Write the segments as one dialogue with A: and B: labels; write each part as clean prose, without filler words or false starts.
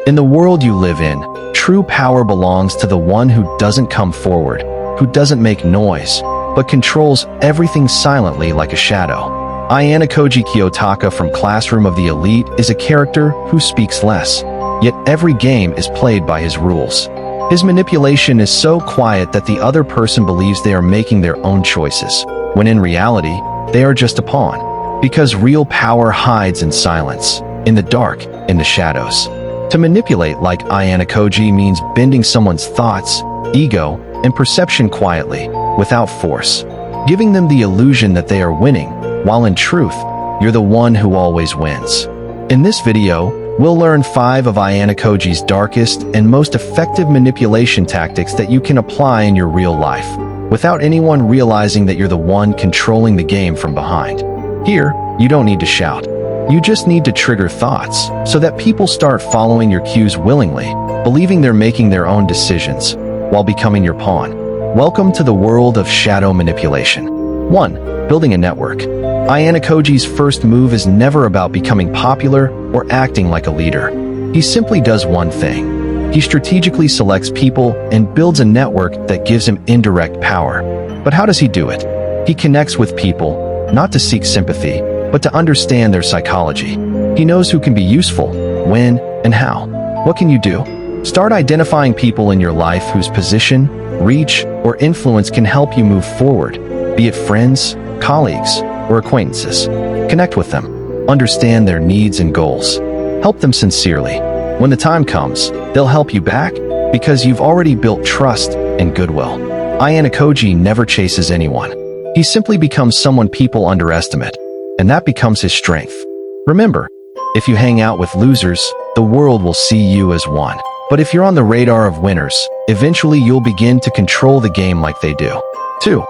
A: In the world you live in, true power belongs to the one who doesn't come forward, who doesn't make noise, but controls everything silently like a shadow. Ayanokoji Kiyotaka from Classroom of the Elite is a character who speaks less, yet every game is played by his rules. His manipulation is so quiet that the other person believes they are making their own choices, when in reality, they are just a pawn. Because real power hides in silence, in the dark, in the shadows. To manipulate like Ayanokoji means bending someone's thoughts, ego, and perception quietly, without force, giving them the illusion that they are winning, while in truth, you're the one who always wins. In this video, we'll learn 5 of Ayanokoji's darkest and most effective manipulation tactics that you can apply in your real life, without anyone realizing that you're the one controlling the game from behind. Here, you don't need to shout. You just need to trigger thoughts, so that people start following your cues willingly, believing they're making their own decisions, while becoming your pawn. Welcome to the world of shadow manipulation. 1. Building a network. Ayanokoji's first move is never about becoming popular or acting like a leader. He simply does one thing. He strategically selects people and builds a network that gives him indirect power. But how does he do it? He connects with people, not to seek sympathy, but to understand their psychology. He knows who can be useful, when, and how. What can you do? Start identifying people in your life whose position, reach, or influence can help you move forward, be it friends, colleagues, or acquaintances. Connect with them. Understand their needs and goals. Help them sincerely. When the time comes, they'll help you back because you've already built trust and goodwill. Ayanokoji never chases anyone. He simply becomes someone people underestimate, and that becomes his strength. Remember, if you hang out with losers, the world will see you as one. But if you're on the radar of winners, eventually you'll begin to control the game like they do. 2.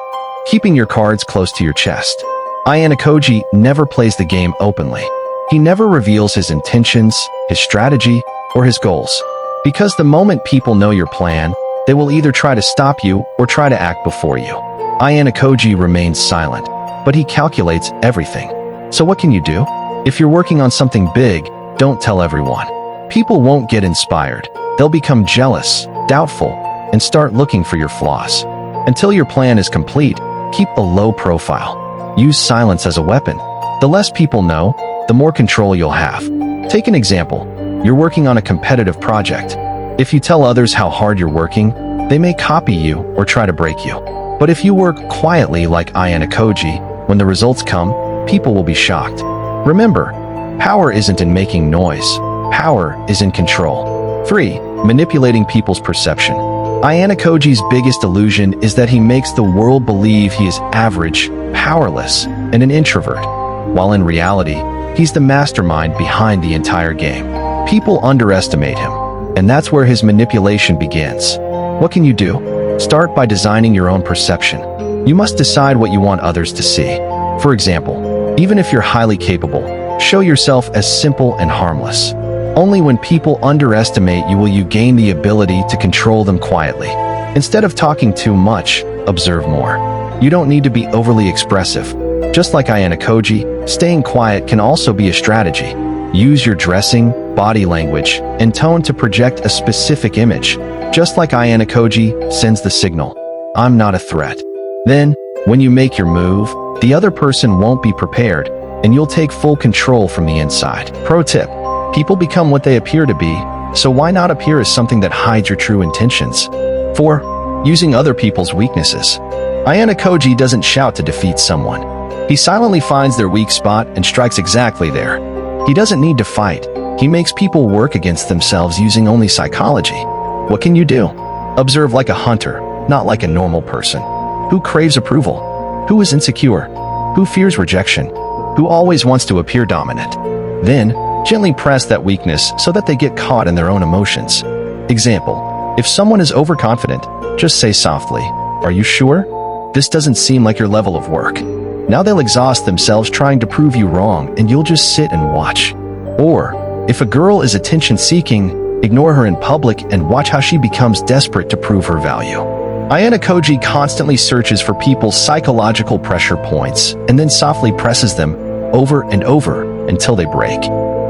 A: Keeping your cards close to your chest. Ayanokoji never plays the game openly. He never reveals his intentions, his strategy, or his goals. Because the moment people know your plan, they will either try to stop you or try to act before you. Ayanokoji remains silent, but he calculates everything. So what can you do? If you're working on something big, don't tell everyone. People won't get inspired. They'll become jealous, doubtful, and start looking for your flaws. Until your plan is complete, keep a low profile. Use silence as a weapon. The less people know, the more control you'll have. Take an example. You're working on a competitive project. If you tell others how hard you're working, they may copy you or try to break you. But if you work quietly like Ayanokoji, when the results come, people will be shocked. Remember, power isn't in making noise. Power is in control. 3. Manipulating people's perception. Ayanokoji's biggest illusion is that he makes the world believe he is average, powerless, and an introvert, while in reality, he's the mastermind behind the entire game. People underestimate him, and that's where his manipulation begins. What can you do? Start by designing your own perception. You must decide what you want others to see. For example, even if you're highly capable, show yourself as simple and harmless. Only when people underestimate you will you gain the ability to control them quietly. Instead of talking too much, observe more. You don't need to be overly expressive. Just like Ayanokoji, staying quiet can also be a strategy. Use your dressing, body language, and tone to project a specific image. Just like Ayanokoji sends the signal, I'm not a threat. Then, when you make your move, the other person won't be prepared, and you'll take full control from the inside. Pro tip: people become what they appear to be, so why not appear as something that hides your true intentions? 4. Using other people's weaknesses. Ayanokoji doesn't shout to defeat someone. He silently finds their weak spot and strikes exactly there. He doesn't need to fight. He makes people work against themselves using only psychology. What can you do? Observe like a hunter, not like a normal person. Who craves approval? Who is insecure? Who fears rejection? Who always wants to appear dominant? Then, gently press that weakness so that they get caught in their own emotions. Example: if someone is overconfident, just say softly, "Are you sure? This doesn't seem like your level of work." Now they'll exhaust themselves trying to prove you wrong, and you'll just sit and watch. Or, if a girl is attention-seeking, ignore her in public and watch how she becomes desperate to prove her value. Ayanokoji constantly searches for people's psychological pressure points and then softly presses them over and over until they break.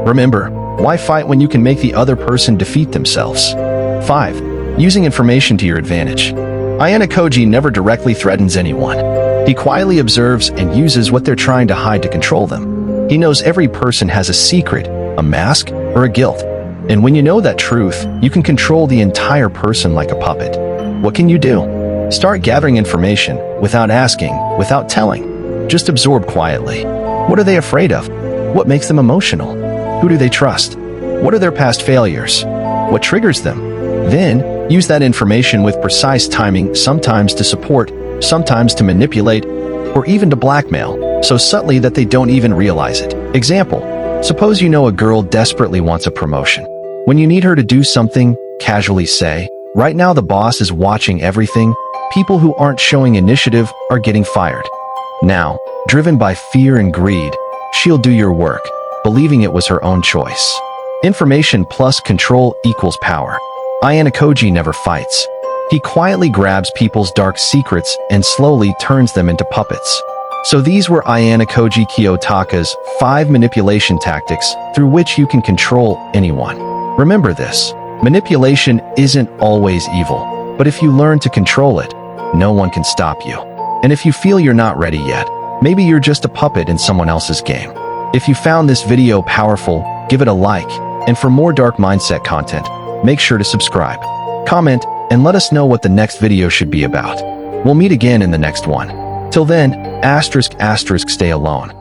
A: Remember, Why fight when you can make the other person defeat themselves? 5. Using information to your advantage. Ayanokoji never directly threatens anyone. He quietly observes and uses what they're trying to hide to control them. He knows every person has a secret, a mask, or a guilt. And when you know that truth, you can control the entire person like a puppet. What can you do? Start gathering information without asking, without telling. Just absorb quietly. What are they afraid of? What makes them emotional? Who do they trust? What are their past failures? What triggers them? Then, use that information with precise timing, sometimes to support, sometimes to manipulate, or even to blackmail, so subtly that they don't even realize it. Example: suppose you know a girl desperately wants a promotion. When you need her to do something, casually say, "Right now the boss is watching everything. People who aren't showing initiative are getting fired." Now, driven by fear and greed, she'll do your work, believing it was her own choice. Information plus control equals power. Ayanokoji never fights. He quietly grabs people's dark secrets and slowly turns them into puppets. So these were Ayanokoji Kiyotaka's 5 manipulation tactics through which you can control anyone. Remember this: manipulation isn't always evil, but if you learn to control it, no one can stop you. And if you feel you're not ready yet, maybe you're just a puppet in someone else's game. If you found this video powerful, give it a like, and for more dark mindset content, make sure to subscribe, comment, and let us know what the next video should be about. We'll meet again in the next one. Till then, ***, stay alone.